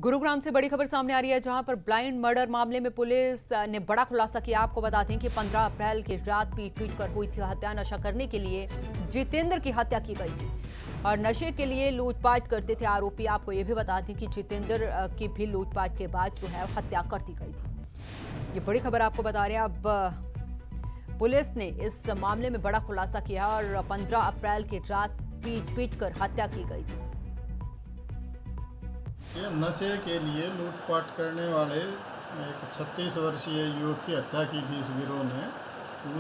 गुरुग्राम से बड़ी खबर सामने आ रही है, जहां पर ब्लाइंड मर्डर मामले में पुलिस ने बड़ा खुलासा किया। आपको बता दें कि 15 अप्रैल की रात पीट पीट कर हुई थी हत्या। नशा करने के लिए जितेंद्र की हत्या की गई थी और नशे के लिए लूटपाट करते थे आरोपी। आपको यह भी बता दें कि जितेंद्र की भी लूटपाट के बाद जो है हत्या कर दी गई थी। ये बड़ी खबर आपको बता रहे हैं। अब पुलिस ने इस मामले में बड़ा खुलासा किया और 15 अप्रैल की रात पीट पीट कर हत्या की गई थी। ये नशे के लिए लूटपाट करने वाले एक 36 वर्षीय युवक की हत्या की थी इस गिरोह ने।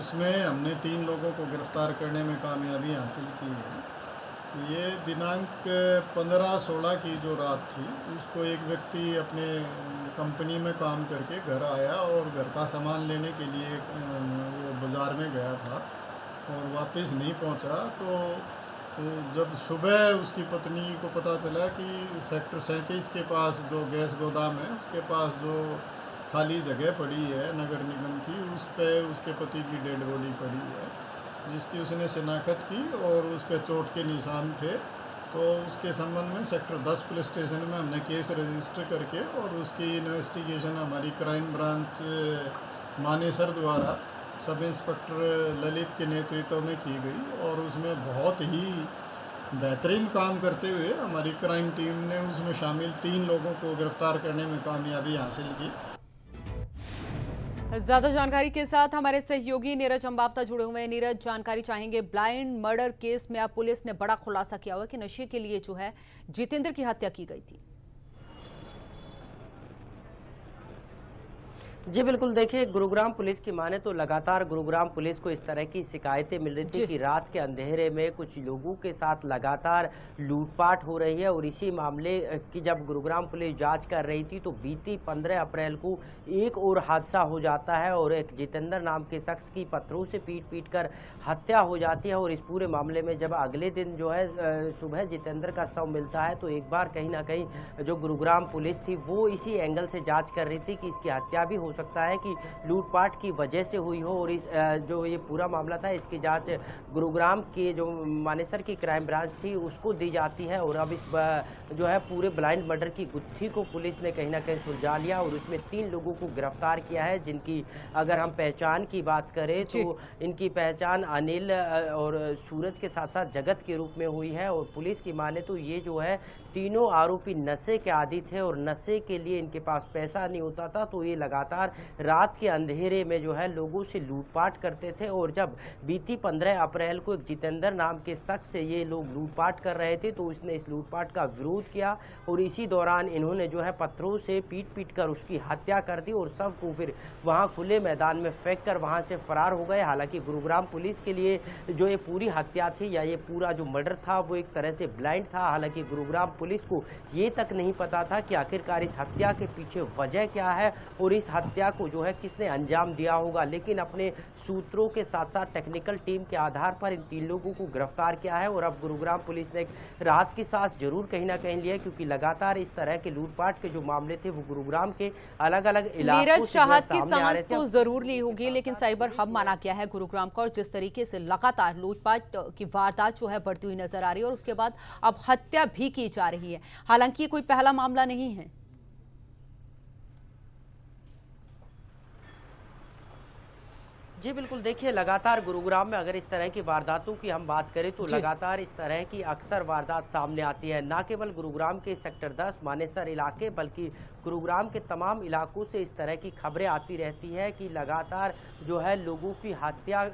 उसमें हमने 3 लोगों को गिरफ्तार करने में कामयाबी हासिल की है। ये दिनांक 15-16 की जो रात थी, उसको एक व्यक्ति अपने कंपनी में काम करके घर आया और घर का सामान लेने के लिए वो बाज़ार में गया था और वापस नहीं पहुंचा। तो जब सुबह उसकी पत्नी को पता चला कि सेक्टर 37 के पास जो गैस गोदाम है, उसके पास जो खाली जगह पड़ी है नगर निगम की, उस पर उसके पति की डेड बॉडी पड़ी है, जिसकी उसने शिनाख्त की और उस पर चोट के निशान थे। तो उसके संबंध में सेक्टर 10 पुलिस स्टेशन में हमने केस रजिस्टर करके और उसकी इन्वेस्टिगेशन हमारी क्राइम ब्रांच मानेसर द्वारा सब इंस्पेक्टर ललित के नेतृत्व में की गई और उसमें बहुत ही बेहतरीन काम करते हुए हमारी क्राइम टीम ने उसमें शामिल 3 लोगों को गिरफ्तार करने में कामयाबी हासिल की। ज्यादा जानकारी के साथ हमारे सहयोगी नीरज अंबावता जुड़े हुए हैं। नीरज, जानकारी चाहेंगे। ब्लाइंड मर्डर केस में अब पुलिस ने बड़ा खुलासा किया हुआ कि नशे के लिए जो है जितेंद्र की हत्या की गई थी। जी बिल्कुल, देखिए गुरुग्राम पुलिस की माने तो लगातार गुरुग्राम पुलिस को इस तरह की शिकायतें मिल रही थी कि रात के अंधेरे में कुछ लोगों के साथ लगातार लूटपाट हो रही है। और इसी मामले की जब गुरुग्राम पुलिस जांच कर रही थी तो बीती 15 अप्रैल को एक और हादसा हो जाता है और एक जितेंद्र नाम के शख्स की पत्थरों से पीट पीट कर हत्या हो जाती है। और इस पूरे मामले में जब अगले दिन जो है सुबह जितेंद्र का शव मिलता है तो एक बार कहीं ना कहीं जो गुरुग्राम पुलिस थी वो इसी एंगल से जाँच कर रही थी कि इसकी हत्या भी हो सकता है कि लूटपाट की वजह से हुई हो। और इस जो ये पूरा मामला था इसकी जांच गुरुग्राम के जो मानेसर की क्राइम ब्रांच थी उसको दी जाती है। और अब इस जो है पूरे ब्लाइंड मर्डर की गुत्थी को पुलिस ने कहीं ना कहीं सुलझा लिया और उसमें 3 लोगों को गिरफ्तार किया है, जिनकी अगर हम पहचान की बात करें तो इनकी पहचान अनिल और सूरज के साथ साथ जगत के रूप में हुई है। और पुलिस की माने तो ये जो है तीनों आरोपी नशे के आदी थे और नशे के लिए इनके पास पैसा नहीं होता था, तो ये लगातार रात के अंधेरे में जो है लोगों से लूटपाट करते थे। और जब बीती 15 अप्रैल को एक जितेंद्र नाम के शख्स से ये लोग लूटपाट कर रहे थे तो उसने इस लूटपाट का विरोध किया और इसी दौरान इन्होंने जो है पत्थरों से पीट पीट कर उसकी हत्या कर दी और सबको फिर वहां खुले मैदान में फेंक कर वहां से फरार हो गए। हालांकि गुरुग्राम पुलिस के लिए जो ये पूरी हत्या थी या ये पूरा जो मर्डर था वो एक तरह से ब्लाइंड था। हालांकि गुरुग्राम पुलिस को ये तक नहीं पता था कि आखिरकार इस हत्या के पीछे वजह क्या है और इस हत्या को जो है किसने अंजाम दिया होगा। लेकिन अपने सूत्रों के साथ साथ टेक्निकल टीम के आधार पर इन 3 लोगों को गिरफ्तार किया है। और अब गुरुग्राम पुलिस ने एक राहत की सांस जरूर कहीं ना कहीं लिया, क्योंकि लगातार इस तरह के लूटपाट के जो मामले थे वो गुरुग्राम के अलग अलग इलाकों से राहत की सांस तो जरूर ली होगी, लेकिन साइबर हब माना गया है गुरुग्राम का और जिस तरीके से लगातार लूटपाट की वारदात जो है बढ़ती हुई नजर आ रही है और उसके बाद अब हत्या भी की जा रही है। हालांकि ये कोई पहला मामला नहीं है। जी बिल्कुल, देखिए लगातार गुरुग्राम में अगर इस तरह की वारदातों की हम बात करें तो लगातार इस तरह की अक्सर वारदात सामने आती है। ना केवल गुरुग्राम के सेक्टर 10 मानेसर इलाके बल्कि गुरुग्राम के तमाम इलाकों से इस तरह की खबरें आती रहती है कि लगातार जो है लोगों की हत्या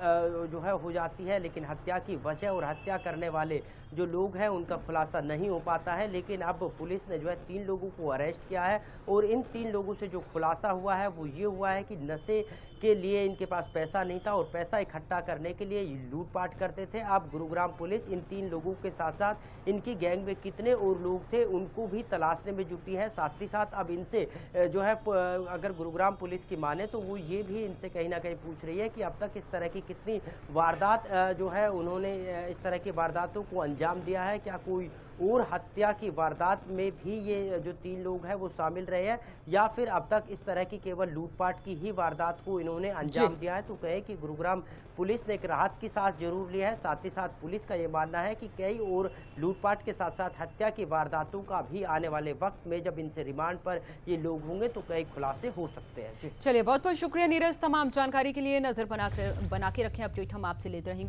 जो है हो जाती है, लेकिन हत्या की वजह और हत्या करने वाले जो लोग हैं उनका खुलासा नहीं हो पाता है। लेकिन अब पुलिस ने जो है 3 लोगों को अरेस्ट किया है और इन 3 लोगों से जो खुलासा हुआ है वो ये हुआ है कि नशे के लिए इनके पास पैसा नहीं था और पैसा इकट्ठा करने के लिए लूटपाट करते थे। अब गुरुग्राम पुलिस इन 3 लोगों के साथ साथ इनकी गैंग में कितने और लोग थे उनको भी तलाशने में जुटी है। साथ ही साथ अब इनसे जो है अगर गुरुग्राम पुलिस की माने तो वो ये भी इनसे कहीं ना कहीं पूछ रही है कि अब तक इस तरह की कितनी वारदात जो है उन्होंने इस तरह की वारदातों को अंजाम दिया है, क्या कोई और हत्या की वारदात में भी ये जो 3 लोग हैं वो शामिल रहे हैं, या फिर अब तक इस तरह की केवल लूटपाट की ही वारदात को इन्होंने अंजाम दिया है। तो कहे कि गुरुग्राम पुलिस ने एक राहत की सांस जरूर ली है। साथ ही साथ पुलिस का ये मानना है कि कई और लूटपाट के साथ साथ हत्या की वारदातों का भी आने वाले वक्त में जब इनसे रिमांड पर ये लोग होंगे तो कई खुलासे हो सकते हैं। चलिए, बहुत बहुत शुक्रिया नीरज, तमाम जानकारी के लिए। नजर बना के रखें, अपडेट हम आपसे लेते रहेंगे।